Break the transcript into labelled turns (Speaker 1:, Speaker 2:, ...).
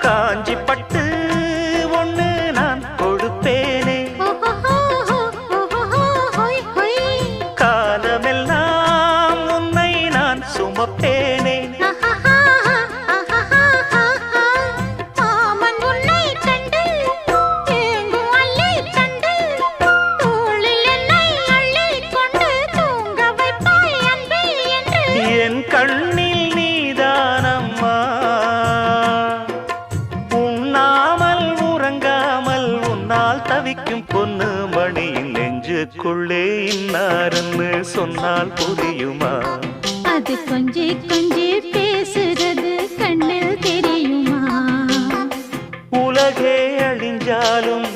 Speaker 1: காஞ்சி பட்டு ஒண்ணு நான் கொடுப்பேனே, காலமெல்லாம் உன்னை நான் சுமப்பேனே. என் கண்ணில் நீதானம்மா, உண்ணாமல் உறங்காமல் உன்னால் தவிக்கும் பொண்ணு மணியின் நெஞ்சுக்குள்ளே இன்னாருன்னு சொன்னால் புரியுமா?
Speaker 2: அது கொஞ்சி கொஞ்சி பேசுறது கண்ணில் தெரியுமா?
Speaker 1: உலகே அழிஞ்சாலும்